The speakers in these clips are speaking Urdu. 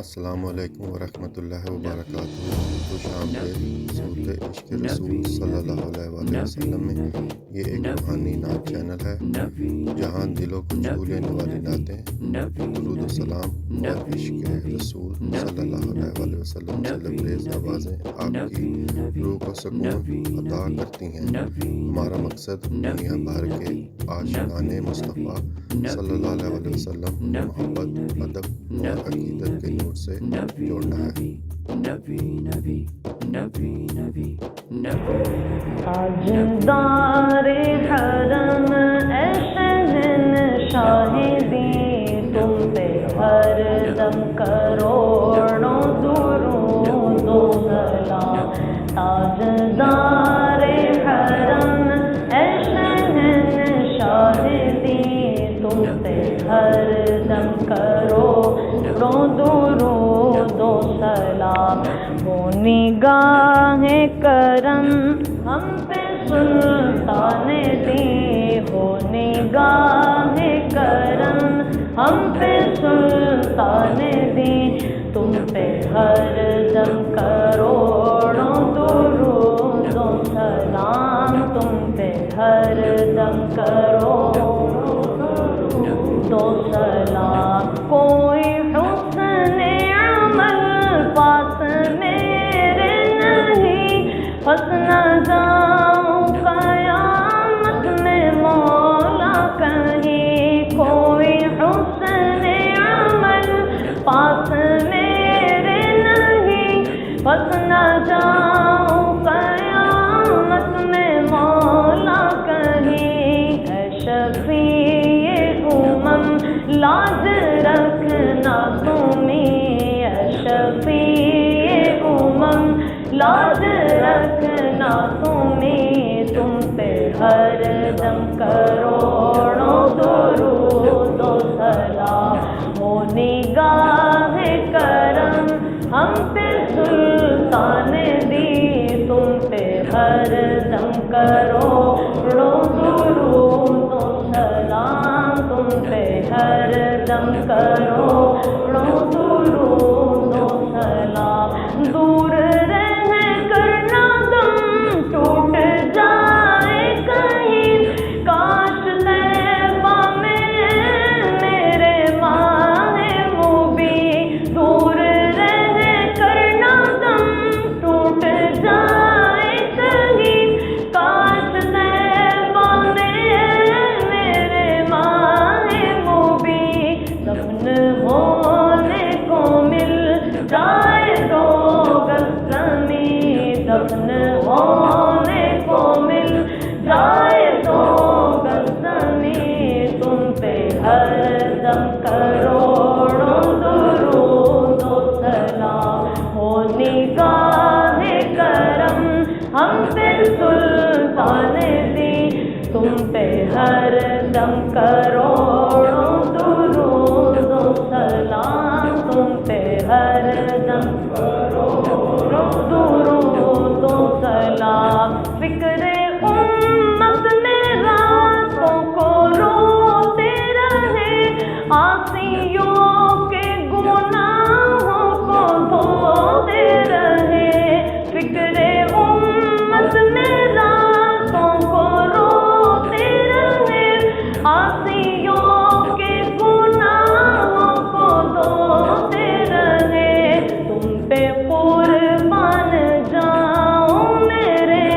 السلام علیکم ورحمۃ اللہ وبرکاتہ۔ خوش آمدید سورۃ عشق رسول صلی اللہ علیہ وآلہ وسلم میں۔ یہ ایک روحانی نعت چینل ہے جہاں دلوں کو چھو لینے والی نعتیں، درود و سلام اور عشق رسول صلی اللہ علیہ وآلہ وسلم سے لبریز آوازیں آپ کی روح کو سکون عطا کرتی ہیں۔ ہمارا مقصد دنیا بھر کے عاشقان مصطفیٰ صلی اللہ علیہ وآلہ وسلم محبت، ادب اور عقیدت کے نور سے جوڑنا ہے۔ تاجدار حرم اے شہنشاہ دی، تم پہ ہر دم کروڑوں درود و سلام۔ تاجدار حرم اے شہنشاہ دی، تم پہ ہر دم کروڑوں درود و سلام۔ وہ نگاہ کرم ہم پہ سلطان دی، ہو نگاہ کرم ہم پہ سلطان دی، تم پہ ہر دم کروڑوں درود و سلام، تم پہ ہر دم کروڑوں درود و سلام۔ کوئی حسن عمل پاس میرے نہیں، پھنس نہ جاؤں قیامت میں مولا کہیں۔ کوئی حسن عمل پاس میرے نہیں، پھنس نہ جاؤں قیامت میں مولا کہیں۔ اے شفیع امم لاج رکھنا تمہیں، اے شفیع امم لاج رکھنا تمہیں، تم پہ ہر دم کروڑوں درود و سلام۔ ہو نگاہ کرم ہم پہ سلطان دی، تم پہ ہر دم کروڑوں درود و سلام، تم پہ ہر دم کروڑوں درود و سلام۔ دور رہ کرنا دم ٹوٹ جائے کہیں، کاش طیبہ میں میرے ماہ مبیں۔ دور رہ کرنا دم ٹوٹ جائے کہیں، کاش طیبہ میں میرے ماہ مبیں۔ دفن ہونے کو مل جائے دو گز زمین، دفن ہونے کو مل جائے دو گز زمین، تم پہ ہر دم کروڑوں درود و سلام۔ ہو نگاہ کرم ہم پہ سلطان دی، تم پہ ہر دم کروڑوں درود و سلام، تم پہ ہر دم کروڑوں درود و سلام۔ فکر امت میں راتوں کو روتے رہے، عاصیوں کے گناہوں کو دھوتے رہے۔ فکر امت میں راتوں کو روتے رہے، عاصیوں کے گناہوں کو دھوتے رہے۔ تم پہ قربان جاؤں میرے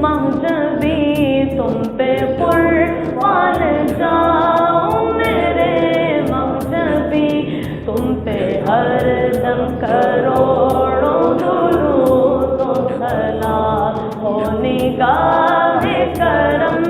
مہجبی، تم پہ قربان جاؤں میرے مہجبی، تم پہ ہر دم کروڑوں درود و سلام۔ ہو نگاہ کرم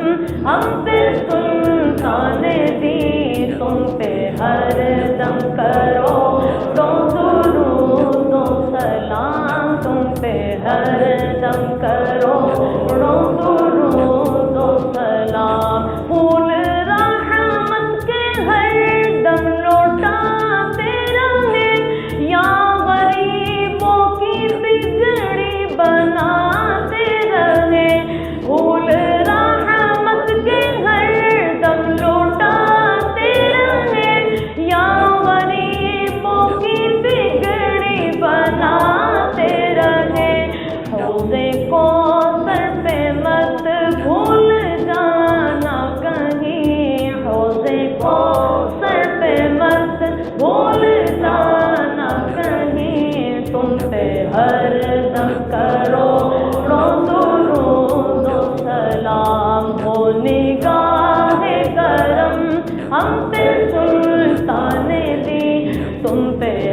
ہم پہ سلطان دی، تم پہ ہر دم کروڑوں درود و سلام، تم پہ ہر دم کروڑوں درود و سلام۔ پھول رحمت کے ہر دم لوٹاتے رہے، یا غریبوں کی بگڑی بناتے رہے۔ پھول رحمت کے ہر دم لوٹاتے رہے،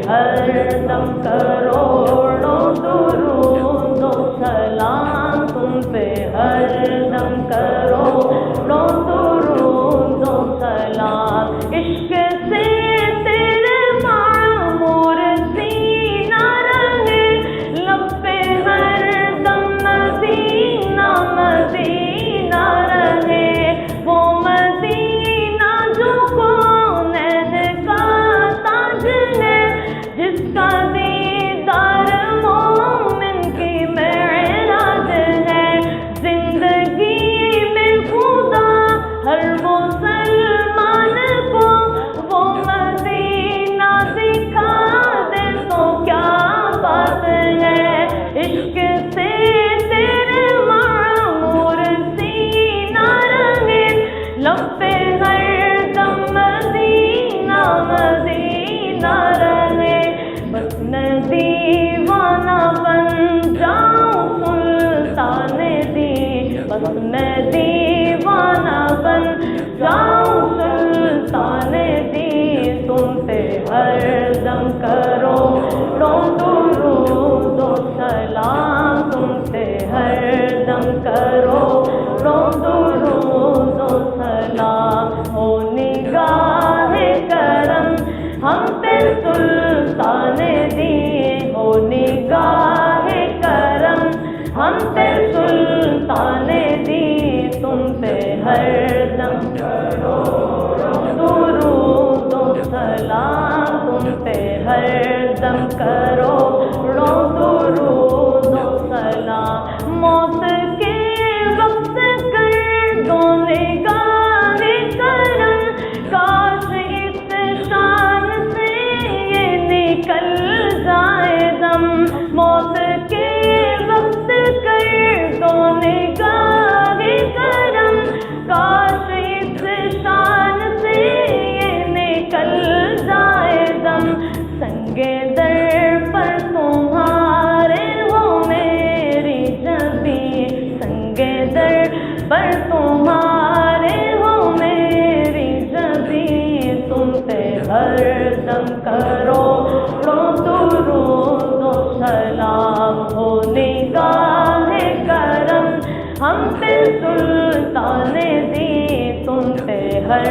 ہر دم کروڑوں درود و سلام تم پہ ہر دم کروڑوں درود و سلام عشق سے تیرے معمور سینہ رہے لب پہ ہر دم مدینہ مدینہ رہے وہ مدینہ جو کونین کا تاج ہے جس کا دیدار مومن کی معراج ہے زندگی میں خدا ہر مسلمان کو وہ مدینہ دکھا دے تو کیا بات ہے عشق سے تیرے معمور سینہ رہے لب پہ ہر دم مدینہ مدینہ رہے بس میں دیوانہ بن جاؤں سلطان دی بس میں دیوانہ بن جاؤں سلطان دی تم پہ ہر دم کروڑوں درود و سلام تم پہ ہر دم کروڑوں درود و سلام ہو نگاہ کرم ہم پہ سلطان دی ہو نگاہ کرم ہم پہ سلطان دی تم پہ ہر دم کروڑوں درود و سلام تم پہ ہر دم کروڑوں درود و سلام موت کے وقت کر دو نگاہ کرم کاش اس شان سے یہ نکل جائے دم موت کے وقت کر دو نگاہ کرم کاش اس شان سے یہ نکل جائے دم سنگے در پر تمہارے ہو میری جبی سنگے در پر تمہارے ہو میری جبی تم پہ ہر دم کروڑوں درود و سلام ہو نگاہ کرم ہم پہ سلطان دی تم پہ ہر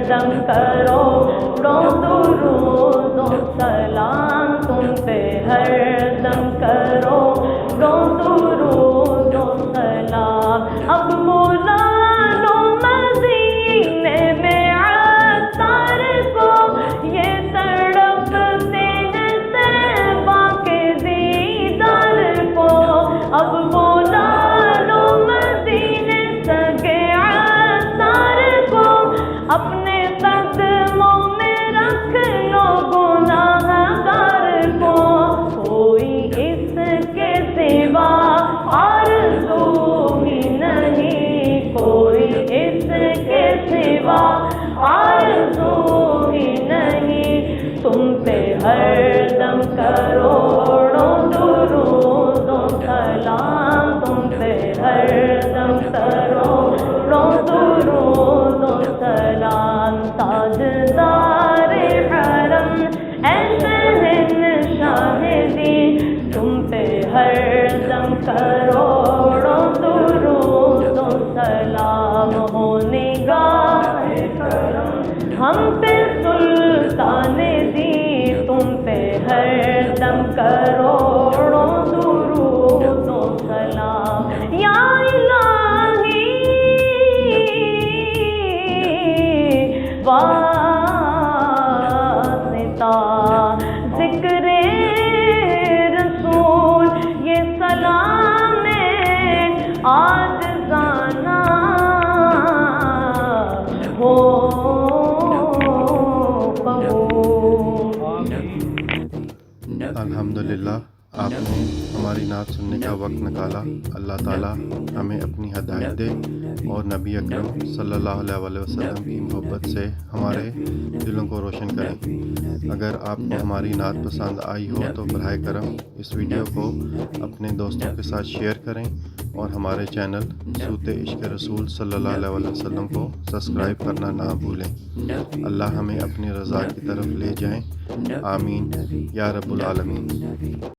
دم کروڑوں درود و سلام تم پہ ہر دم کروڑوں درود و سلام اب بلا لو مدینے میں عطار کو یہ تڑپتے ہیں طیبہ کے دیدار کو اب بلا لو مدینے سگے عطار کو اپنے قدموں میں رکھ لو گناہ گار کو کوئی اس کے سوا آرزو ہی نہیں کوئی اس کے سوا آرزو ہی نہیں تم پہ ہر دم کروڑوں درود و سلام تم پہ ہر دم کروڑوں درود و سلام تاجدار حرم اے شہنشاہ دی تم پہ ہر دم کروڑوں درود و سلام ہو نگاہ کرم ہم پہ سلطان دی تم پہ ہر دم کروڑوں درود و سلام یا الہی واسطہ ذکر رسول یہ سلام آج جانا ہو قبول الحمدللہ آپ نے ہماری نعت سننے کا وقت نکالا. اللہ تعالیٰ ہمیں اپنی ہدایت دے. اور نبی اکرم صلی اللہ علیہ وسلم کی محبت سے ہمارے دلوں کو روشن کریں۔ اگر آپ کو ہماری نعت پسند آئی ہو تو براہ کرم اس ویڈیو کو اپنے دوستوں کے ساتھ شیئر کریں اور ہمارے چینل صوت عشق رسول صلی اللہ علیہ وسلم کو سبسکرائب کرنا نہ بھولیں۔ اللہ ہمیں اپنی رضا کی طرف لے جائیں، آمین یا رب العالمین۔